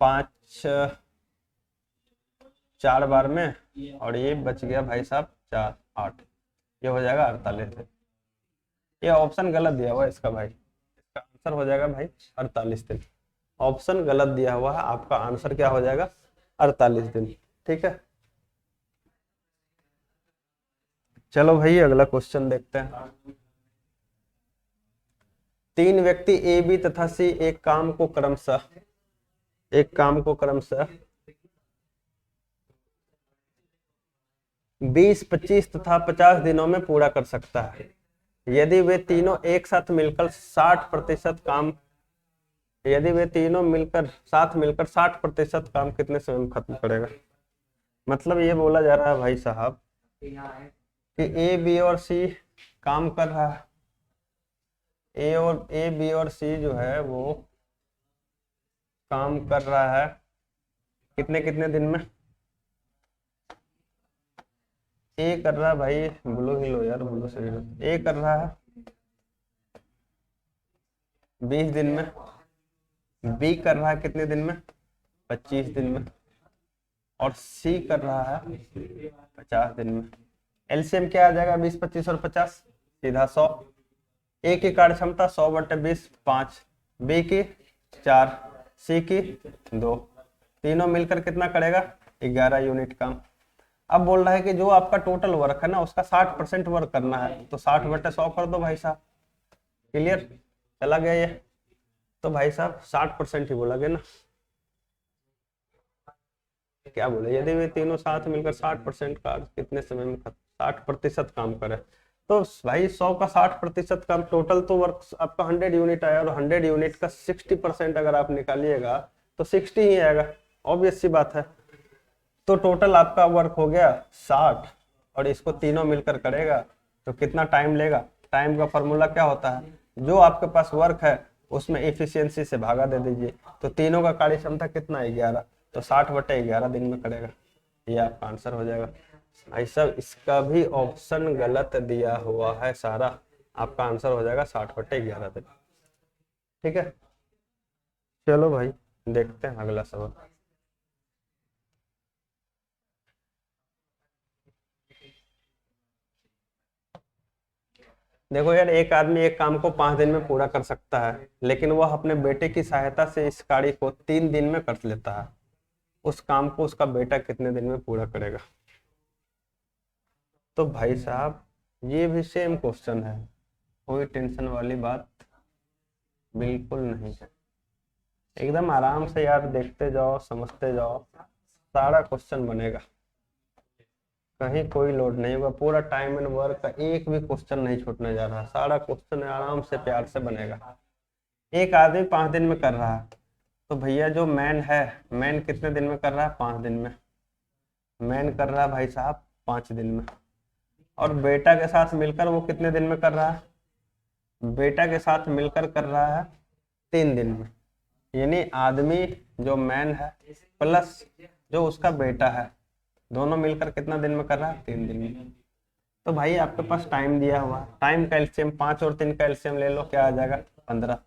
5 4 बार में, और ये बच गया भाई साहब 4 8, ये हो जाएगा 48। ये ऑप्शन गलत दिया हुआ है इसका भाई, इसका आंसर हो जाएगा भाई 48 दिन। ऑप्शन गलत दिया हुआ है, आपका आंसर क्या हो जाएगा? 48 दिन। ठीक है, चलो भाई अगला क्वेश्चन देखते हैं। 3 व्यक्ति ए बी तथा सी एक काम को क्रमशः 20, 25 तथा 50 दिनों में पूरा कर सकता है। यदि वे तीनों एक साथ मिलकर 60% काम साथ मिलकर 60% काम कितने समय में खत्म करेगा? मतलब ये बोला जा रहा है भाई साहब कि ए बी और सी काम कर रहा है। ए बी और सी जो है वो काम कर रहा है कितने कितने दिन में? ए कर रहा है भाई, ब्लू ही लो यार, ब्लू से ए कर रहा है 20 दिन में। बी कर रहा है कितने दिन में? 25 दिन में। और सी कर रहा है 50 दिन में। एलसीएम क्या आ जाएगा? 20, 25 और 50, सीधा 100। ए की कार्य क्षमता 100 बटे 20 5, बी की 4, सी की 2, तीनों मिलकर कितना करेगा? 11 यूनिट काम। अब बोल रहा है कि जो आपका टोटल वर्क है ना उसका 60% वर्क करना है, तो 60 बटे 100 कर दो भाई साहब। क्लियर? चला गया ये? तो भाई साहब 60% ही बोला गया ना, क्या बोले? यदि वे तीनों साथ मिलकर 60% का कितने समय में 60% काम करे, तो भाई 100 का 60% काम, टोटल तो वर्क आपका 100 यूनिट आया, और 100 यूनिट का 60% अगर आप निकालिएगा तो 60 ही आएगा। ऑब्वियस सी बात है। तो टोटल आपका वर्क हो गया 60, और इसको तीनों मिलकर करेगा तो कितना टाइम लेगा? टाइम का फॉर्मूला क्या होता है? जो आपके पास वर्क है उसमें एफिशिएंसी से भागा दे दीजिए। तो तीनों का कार्य क्षमता कितना है? 11। तो 60 बटे 11 दिन में करेगा। ये आपका आंसर हो जाएगा। भाई साहब इसका भी ऑप्शन गलत दिया हुआ है सारा, आपका आंसर हो जाएगा 60 बटे 11 दिन। ठीक है, चलो भाई देखते हैं अगला सवाल। देखो यार, एक आदमी एक काम को 5 दिन में पूरा कर सकता है, लेकिन वह अपने बेटे की सहायता से इस कार्य को 3 दिन में कर लेता है। उस काम को उसका बेटा कितने दिन में पूरा करेगा? तो भाई साहब ये भी सेम क्वेश्चन है, कोई टेंशन वाली बात बिल्कुल नहीं है। एकदम आराम से यार देखते जाओ, समझते जाओ, सारा क्वेश्चन बनेगा। कहीं कोई लोड नहीं होगा, पूरा टाइम एंड वर्क का एक भी क्वेश्चन नहीं छूटने जा रहा, सारा क्वेश्चन आराम से प्यार से बनेगा। एक आदमी 5 दिन में कर रहा है, तो भैया जो मैन है, मैन कितने दिन में कर रहा है? 5 दिन में। मैन कर रहा है भाई साहब 5 दिन में। और बेटा के साथ मिलकर वो कितने दिन में कर रहा है? बेटा के साथ मिलकर कर रहा है 3 दिन में। यानी आदमी जो मैन है प्लस जो उसका बेटा है, दोनों मिलकर कितना दिन में कर रहा है? 3 दिन में। तो भाई आपके पास टाइम दिया हुआ, टाइम का एलसीएम 5 और 3 का एलसीएम ले लो, क्या आ जाएगा? 15।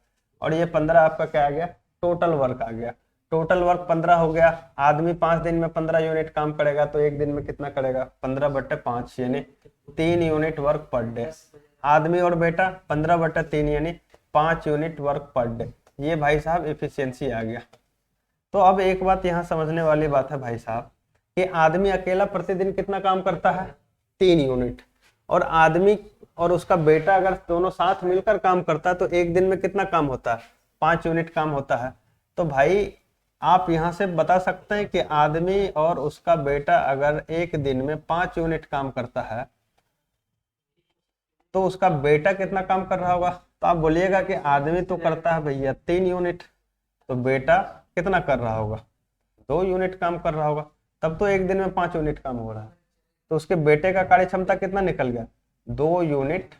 और ये 15 आपका क्या आ गया? टोटल वर्क आ गया। टोटल वर्क 15 हो गया। आदमी 5 दिन में 15 यूनिट काम करेगा, तो एक दिन में कितना करेगा? 15/5 यानी 3 यूनिट वर्क पर डे। आदमी और बेटा 15/3 यानी 5 यूनिट वर्क पर डे। ये भाई साहब एफिशिएंसी आ गया। तो अब एक बात यहाँ समझने वाली बात है भाई साहब, कि आदमी अकेला प्रतिदिन कितना काम करता है? 3 यूनिट। और आदमी और उसका बेटा अगर दोनों साथ मिलकर काम करता है तो एक दिन में कितना काम होता है? 5 यूनिट काम होता है। तो भाई आप यहाँ से बता सकते हैं कि आदमी और उसका बेटा अगर एक दिन में 5 यूनिट काम करता है तो उसका बेटा कितना काम कर रहा होगा? तो आप बोलिएगा कि आदमी तो करता है भैया 3 यूनिट, तो बेटा कितना कर रहा होगा? 2 यूनिट काम कर रहा होगा। तब तो एक दिन में 5 यूनिट काम हो रहा है। तो उसके बेटे का कार्य क्षमता कितना निकल गया? 2 यूनिट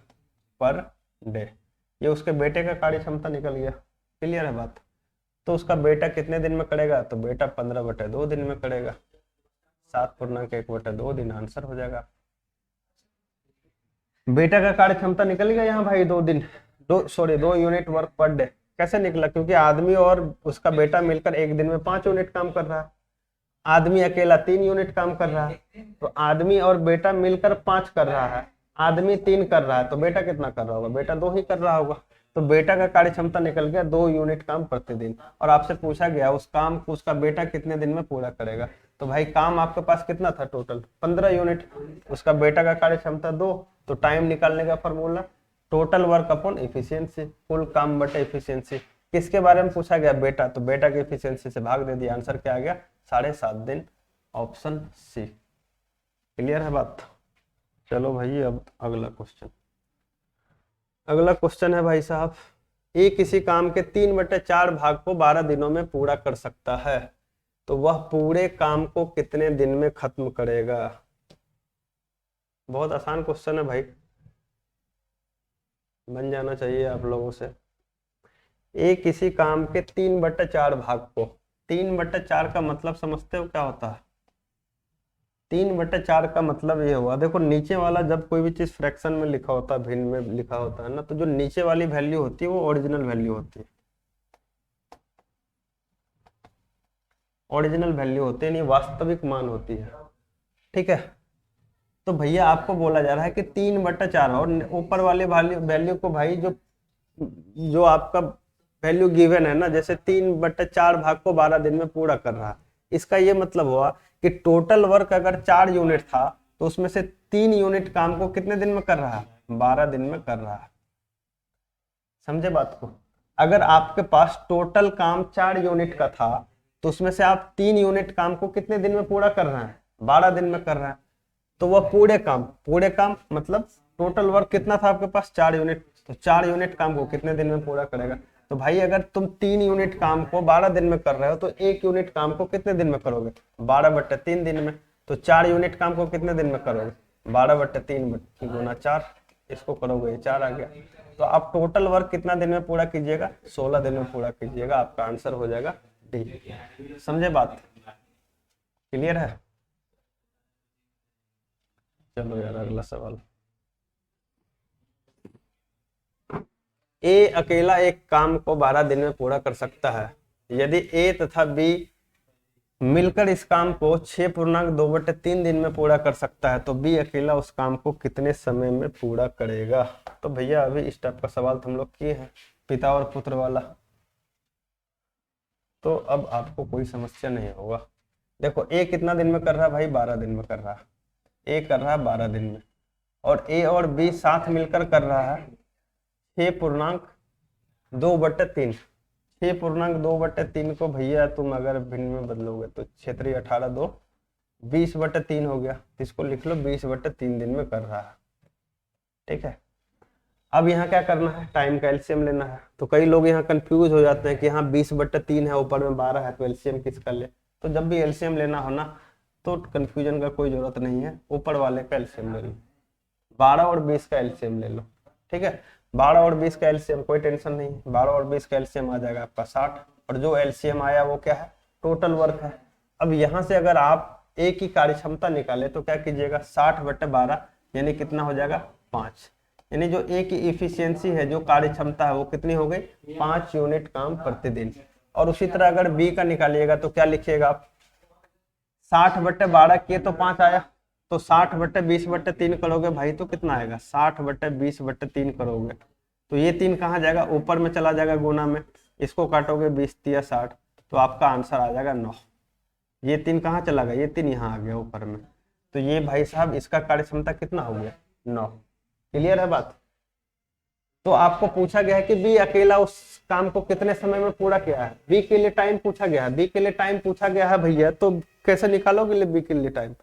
पर डे। ये उसके बेटे का कार्य क्षमता निकल गया। क्लियर है बात? तो उसका बेटा कितने दिन में करेगा? तो बेटा 15/2 दिन में करेगा। 7.1/2 दिन आंसर हो जाएगा। बेटा का कार्य क्षमता निकल गया यहाँ भाई 2 यूनिट वर्क पर डे। कैसे निकला? क्योंकि आदमी और उसका बेटा मिलकर एक दिन में 5 यूनिट काम कर रहा है, आदमी अकेला 3 यूनिट काम कर रहा है। तो आदमी और बेटा मिलकर 5 कर रहा है, आदमी 3 कर रहा है, तो बेटा कितना कर रहा होगा? बेटा 2 ही कर रहा होगा। तो बेटा का कार्य क्षमता निकल गया 2 यूनिट काम प्रतिदिन। और आपसे पूछा गया उस काम को उसका बेटा कितने दिन में पूरा करेगा। तो भाई काम आपके पास कितना था? Total 15 unit. उसका बेटा का कार्य क्षमता 2। तो टाइम निकालने का formula total work upon efficiency, कुल काम बटे एफिशिएंसी। किसके बारे में पूछा गया? बेटा। तो बेटा की एफिशिएंसी से भाग दे दिया, आंसर क्या आ गया? 7.5 दिन। Option C. क्लियर है बात? चलो भाई अब अगला क्वेश्चन। अगला क्वेश्चन है भाई साहब, ए किसी काम के 3/4 भाग को 12 दिनों में पूरा कर सकता है, तो वह पूरे काम को कितने दिन में खत्म करेगा? बहुत आसान क्वेश्चन है भाई, बन जाना चाहिए आप लोगों से। ए किसी काम के 3/4 भाग को, 3/4 का मतलब समझते हो क्या होता है? 3/4 का मतलब ये हुआ, देखो नीचे वाला जब कोई भी चीज फ्रैक्शन में लिखा होता है, भिन्न में लिखा होता है ना, तो जो नीचे वाली वैल्यू होती है वो ओरिजिनल वैल्यू होती है। ओरिजिनल वैल्यू होती है, नहीं वास्तविक मान होती है। ठीक है? तो भैया आपको बोला जा रहा है कि 3/4 और ऊपर वाले वैल्यू को भाई जो जो आपका वैल्यू गिवन है ना, जैसे 3/4 भाग को 12 दिन में पूरा कर रहा है, इसका ये मतलब हुआ कि टोटल वर्क अगर 4 यूनिट था तो उसमें से 3 यूनिट काम को कितने दिन में कर रहा है? 12 दिन में कर रहा है। समझे बात को? अगर आपके पास टोटल काम 4 यूनिट का था तो उसमें से आप 3 यूनिट काम को कितने दिन में पूरा कर रहे हैं? 12 दिन में कर रहे हैं। तो वह पूरे काम मतलब टोटल वर्क कितना था आपके पास? 4 यूनिट। तो 4 यूनिट काम को कितने दिन में पूरा करेगा? तो भाई अगर तुम 3 यूनिट काम को 12 दिन में कर रहे हो तो 1 यूनिट काम को कितने दिन में करोगे? 12/3 दिन में। तो 4 यूनिट काम को कितने दिन में करोगे? 12/3 गुना 4, इसको करोगे 4 आ गया। तो आप टोटल वर्क कितना दिन में पूरा कीजिएगा? 16 दिन में पूरा कीजिएगा, आपका आंसर हो जाएगा डी। समझे बात? क्लियर है? चलो यार अगला सवाल। ए अकेला एक काम को 12 दिन में पूरा कर सकता है। यदि ए तथा बी मिलकर इस काम को 6.2/3 दिन में पूरा कर सकता है, तो बी अकेला उस काम को कितने समय में पूरा करेगा? तो भैया अभी इस टाइप का सवाल तो हम लोग किए हैं, पिता और पुत्र वाला। तो अब आपको कोई समस्या नहीं होगा। देखो ए कितना दिन में कर रहा है भाई? 12 दिन में कर रहा है। ए कर रहा है 12 दिन में, और ए और बी साथ मिलकर कर रहा है 6.2/3। 6.2/3 को भैया तुम अगर भिन्न में बदलोगे तो क्षेत्रीय 18 2 20/3 हो गया, तो इसको लिख लो 20/3 दिन में कर रहा है। ठीक है, अब यहाँ क्या करना है, टाइम का एलसीएम लेना है। तो कई लोग यहाँ कंफ्यूज हो जाते हैं कि यहाँ 20/3 है, ऊपर में 12 है, तो एलसीएम किसका ले। तो जब भी एलसीएम लेना हो ना, तो कंफ्यूजन का कोई जरूरत नहीं है, ऊपर वाले का एलसीएम ले लो, 12 और 20 का एलसीएम ले लो। ठीक है, 12 और 20 का एलसीएम कोई टेंशन नहीं, 12 और 20 का एलसीएम आ जाएगा आपका 60, और जो एलसीएम आया वो क्या है, टोटल वर्क है। अब यहाँ से अगर आप एक ही कार्य क्षमता निकाले तो क्या कीजिएगा, 60/12 यानी कितना हो जाएगा, 5, यानी जो ए की इफिशियंसी है, जो कार्य क्षमता है, वो कितनी हो गई, 5 यूनिट काम प्रतिदिन। और उसी तरह अगर बी का निकालिएगा तो क्या लिखिएगा आप, 60/12 किए तो 5 आया, तो 60/20/3 करोगे भाई तो कितना आएगा, 60/20/3 करोगे तो ये 3 कहाँ जाएगा, ऊपर में चला जाएगा गुना में, इसको काटोगे 20×3=60, तो आपका आंसर आ जाएगा 9। ये 3 कहाँ चला गया, ये 3 यहाँ आ गया ऊपर में, तो ये भाई साहब इसका कार्य क्षमता कितना हो गया, 9। क्लियर है बात। तो आपको पूछा गया है कि बी अकेला उस काम को कितने समय में पूरा किया है, बी के लिए टाइम पूछा गया है, बी के लिए टाइम पूछा गया है भैया, तो कैसे निकालोगे बी के लिए टाइम।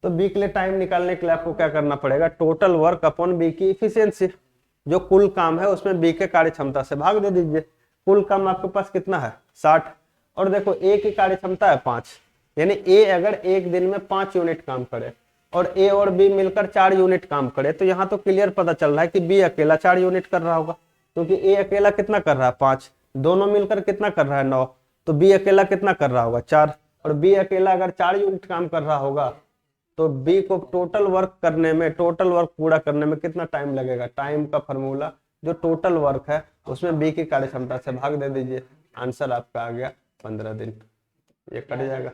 तो बी के लिए टाइम निकालने के लिए आपको क्या करना पड़ेगा, टोटल वर्क अपॉन बी की इफिशियंसी, जो कुल काम है उसमें बी के कार्य क्षमता से भाग दे दीजिए। कुल काम आपके पास कितना है, 60, और देखो ए की कार्य क्षमता है 5, यानी ए अगर एक दिन में 5 यूनिट काम करे और ए और बी मिलकर 4 यूनिट काम करे, तो यहाँ तो क्लियर पता चल रहा है कि बी अकेला 4 यूनिट कर रहा होगा, क्योंकि ए अकेला कितना कर रहा है, 5, दोनों मिलकर कितना कर रहा है, 9, तो बी अकेला कितना कर रहा होगा, 4, और बी अकेला अगर 4 यूनिट काम कर रहा होगा तो बी को टोटल वर्क करने में, टोटल वर्क पूरा करने में कितना टाइम लगेगा, टाइम का फॉर्मूला जो टोटल वर्क है उसमें बी की कार्य क्षमता से भाग दे दीजिए, आंसर आपका आ गया 15 दिन, ये कट जाएगा।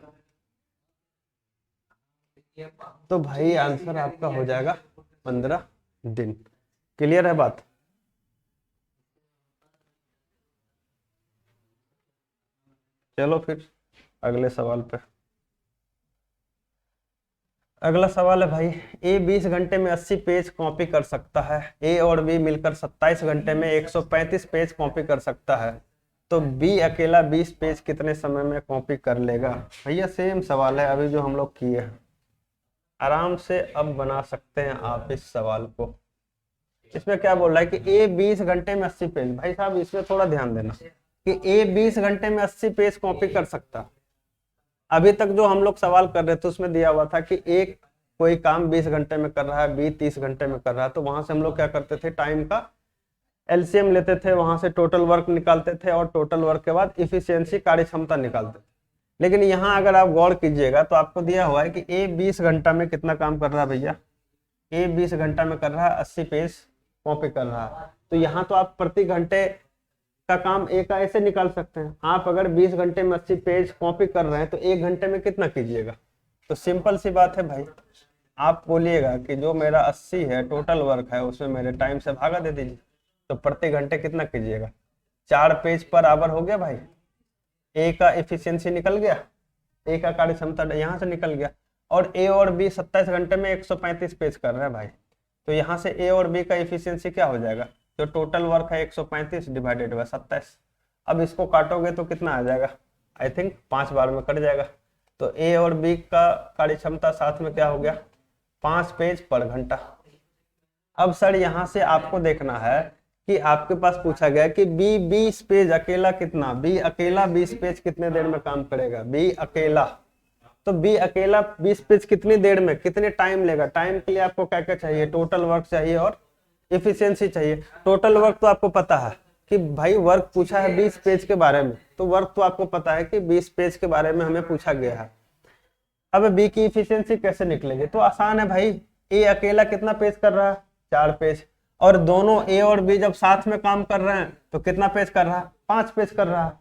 तो भाई आंसर आपका हो जाएगा 15 दिन। क्लियर है बात। चलो फिर अगले सवाल पे। अगला सवाल है भाई, ए 20 घंटे में 80 पेज कॉपी कर सकता है, ए और बी मिलकर 27 घंटे में 135 पेज कॉपी कर सकता है, तो बी अकेला 20 पेज कितने समय में कॉपी कर लेगा। भैया सेम सवाल है अभी जो हम लोग किए हैं, आराम से अब बना सकते हैं आप इस सवाल को। इसमें क्या बोल रहा है कि ए 20 घंटे में 80 पेज, भाई साहब इसमें थोड़ा ध्यान देना कि ए 20 घंटे में 80 पेज कॉपी कर सकता। अभी तक जो हम लोग सवाल कर रहे थे उसमें दिया हुआ था कि एक कोई काम 20 घंटे में कर रहा है, बी 30 घंटे में कर रहा है, तो वहां से हम लोग क्या करते थे, टाइम का एलसीएम लेते थे, वहां से टोटल वर्क निकालते थे और टोटल वर्क के बाद इफिशियंसी कार्य क्षमता निकालते थे। लेकिन यहाँ अगर आप गौर कीजिएगा तो आपको दिया हुआ है कि ए 20 घंटा में कितना काम कर रहा है भैया, ए 20 घंटा में कर रहा है 80 पेज कॉपी कर रहा है, तो यहाँ तो आप प्रति घंटे का काम ए का ऐसे निकाल सकते हैं। आप अगर 20 घंटे में 80 पेज कॉपी कर रहे हैं तो 1 घंटे में कितना कीजिएगा, तो सिंपल सी बात है भाई, आप बोलिएगा कि जो मेरा 80 है टोटल वर्क है उसमें मेरे टाइम से भागा दे दीजिए, तो प्रति घंटे कितना कीजिएगा, 4 पेज पर आवर हो गया भाई, ए का एफिशिएंसी निकल गया, ए का कार्य क्षमता यहाँ से निकल गया, और ए और बी 27 घंटे में 135 पेज कर रहे हैं भाई, तो यहाँ से ए और बी का एफिशिएंसी क्या हो जाएगा, जो टोटल वर्क है 135 डिवाइडेड बाय 27। अब इसको काटोगे तो कितना आ जाएगा, आई थिंक 5 बार में कट जाएगा, तो ए और बी का कार्य क्षमता साथ में क्या हो गया, 5 पेज पर घंटा। अब सर यहाँ से आपको देखना है कि आपके पास पूछा गया कि बी 20 पेज अकेला कितना, बी अकेला 20 पेज कितने देर में काम करेगा, बी अकेला, तो बी अकेला 20 पेज कितनी देर में, कितने टाइम लेगा। टाइम के लिए आपको क्या क्या चाहिए, टोटल वर्क चाहिए और इफिशियंसी चाहिए। टोटल वर्क तो आपको पता है कि भाई वर्क पूछा है 20 पेज के बारे में, तो वर्क तो आपको पता है कि 20 पेज के बारे में हमें पूछा गया है। अब बी की इफिशियंसी कैसे निकलेगी, तो आसान है भाई, ए अकेला कितना पेज कर रहा है, 4 पेज, और दोनों ए और बी जब साथ में काम कर रहे हैं तो कितना पेज कर रहा है, 5 पेज कर रहा है।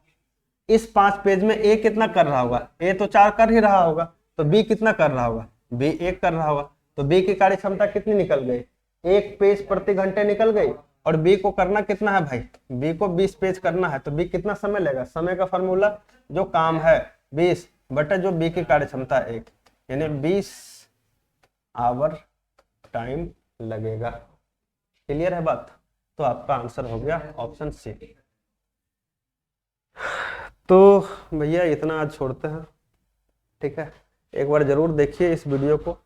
इस 5 पेज में ए कितना कर रहा होगा, ए तो 4 कर ही रहा होगा, तो बी कितना कर रहा होगा, बी 1 कर रहा होगा, तो बी की कार्य क्षमता कितनी निकल गई, 1 पेज प्रति घंटे निकल गई, और बी को करना कितना है भाई, बी को 20 पेज करना है, तो बी कितना समय लेगा, समय का फॉर्मूला जो काम है 20 बटे जो बी की कार्य क्षमता 1, यानी 20 आवर टाइम लगेगा। क्लियर है बात। तो आपका आंसर हो गया ऑप्शन सी। तो भैया इतना आज छोड़ते हैं, ठीक है, एक बार जरूर देखिए इस वीडियो को।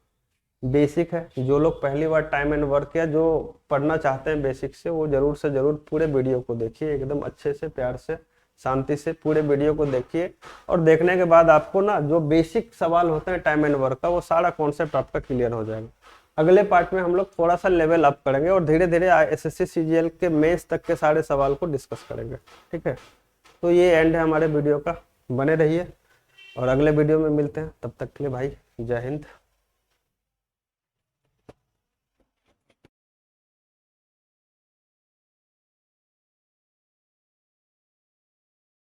बेसिक है, जो लोग पहली बार टाइम एंड वर्क या जो पढ़ना चाहते हैं बेसिक से, वो जरूर से जरूर पूरे वीडियो को देखिए, एकदम अच्छे से, प्यार से, शांति से पूरे वीडियो को देखिए। और देखने के बाद आपको ना जो बेसिक सवाल होते हैं टाइम एंड वर्क का, वो सारा कॉन्सेप्ट आपका क्लियर हो जाएगा। अगले पार्ट में हम लोग थोड़ा सा लेवल अप करेंगे और धीरे धीरे एसएससी सीजीएल के मेंस तक के सारे सवाल को डिस्कस करेंगे। ठीक है, तो ये एंड है हमारे वीडियो का, बने रहिए और अगले वीडियो में मिलते हैं। तब तक के लिए भाई जय हिंद।